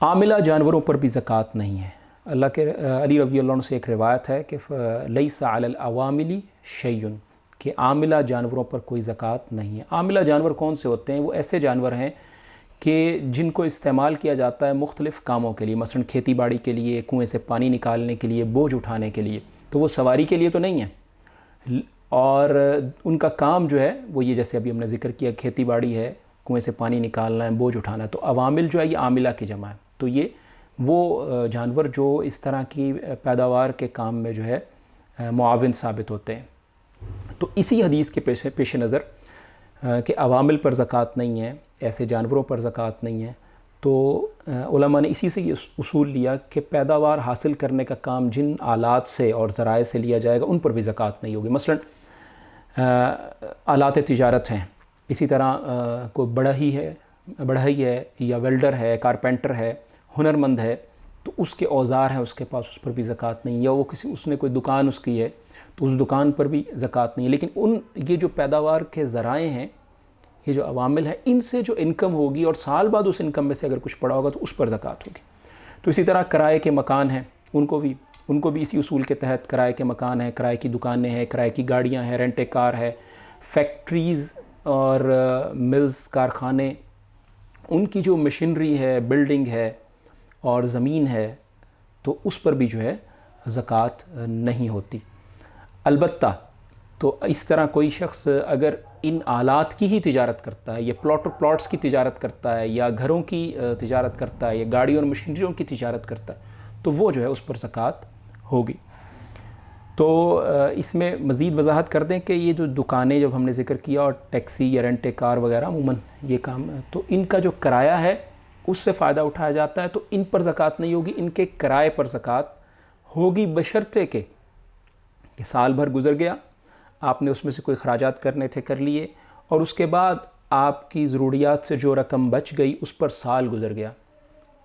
عاملہ جانوروں پر بھی زکوٰۃ نہیں ہے۔ اللہ کے علی رضی اللہ عنہ سے ایک روایت ہے کہ لیس علی العوامل شیء، کہ عاملہ جانوروں پر کوئی زکوٰۃ نہیں ہے۔ عاملہ جانور کون سے ہوتے ہیں؟ وہ ایسے جانور ہیں کہ جن کو استعمال کیا جاتا ہے مختلف کاموں کے لیے، مثلا کھیتی باڑی کے لیے، کنویں سے پانی نکالنے کے لیے، بوجھ اٹھانے کے لیے، تو وہ سواری کے لیے تو نہیں ہے، اور ان کا کام جو ہے وہ یہ جیسے ابھی ہم نے ذکر کیا کھیتی باڑی ہے، کنویں سے پانی نکالنا ہے، بوجھ اٹھانا ہے، تو عوامل جو ہے یہ عاملہ کی جمع ہے۔ تو یہ وہ جانور جو اس طرح کی پیداوار کے کام میں جو ہے معاون ثابت ہوتے ہیں۔ تو اسی حدیث کے پیش نظر کہ عوامل پر زکوٰۃ نہیں ہے، ایسے جانوروں پر زکوٰۃ نہیں ہے، تو علماء نے اسی سے یہ اصول لیا کہ پیداوار حاصل کرنے کا کام جن آلات سے اور ذرائع سے لیا جائے گا ان پر بھی زکوٰۃ نہیں ہوگی۔ مثلا آلات تجارت ہیں، اسی طرح کوئی بڑھئی ہے یا ویلڈر ہے، کارپینٹر ہے، ہنرمند ہے، تو اس کے اوزار ہیں اس کے پاس، اس پر بھی زکوٰۃ نہیں، یا وہ اس نے کوئی دکان اس کی ہے تو اس دکان پر بھی زکوٰۃ نہیں ہے۔ لیکن یہ جو پیداوار کے ذرائع ہیں، یہ جو عوامل ہیں، ان سے جو انکم ہوگی اور سال بعد اس انکم میں سے اگر کچھ پڑا ہوگا تو اس پر زکوٰۃ ہوگی۔ تو اسی طرح کرائے کے مکان ہیں، ان کو بھی اسی اصول کے تحت کرائے کے مکان ہیں، کرائے کی دکانیں ہیں، کرائے کی گاڑیاں ہیں، رینٹ کار ہے، فیکٹریز اور ملز، کارخانے، ان کی جو مشینری ہے، بلڈنگ ہے اور زمین ہے، تو اس پر بھی جو ہے زکوٰۃ نہیں ہوتی۔ البتہ تو اس طرح کوئی شخص اگر ان آلات کی ہی تجارت کرتا ہے، یا پلاٹس کی تجارت کرتا ہے، یا گھروں کی تجارت کرتا ہے، یا گاڑیوں اور مشینریوں کی تجارت کرتا ہے، تو وہ جو ہے اس پر زکوٰۃ ہوگی۔ تو اس میں مزید وضاحت کر دیں کہ یہ جو دکانیں جب ہم نے ذکر کیا اور ٹیکسی یا رینٹ کار وغیرہ عموماً یہ کام، تو ان کا جو کرایہ ہے اس سے فائدہ اٹھایا جاتا ہے، تو ان پر زکوٰۃ نہیں ہوگی، ان کے کرائے پر زکوٰۃ ہوگی، بشرطے کہ سال بھر گزر گیا، آپ نے اس میں سے کوئی اخراجات کرنے تھے کر لیے، اور اس کے بعد آپ کی ضروریات سے جو رقم بچ گئی اس پر سال گزر گیا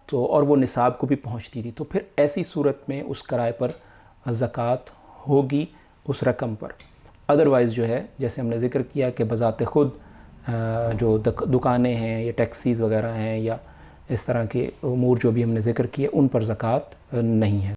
تو اور وہ نصاب کو بھی پہنچتی تھی، تو پھر ایسی صورت میں اس کرائے پر زکوٰۃ ہوگی اس رقم پر۔ ادروائز جو ہے جیسے ہم نے ذکر کیا کہ بذات خود جو دکانیں ہیں یا ٹیکسیز وغیرہ ہیں یا اس طرح کے امور جو بھی ہم نے ذکر کیے ان پر زکوٰۃ نہیں ہے۔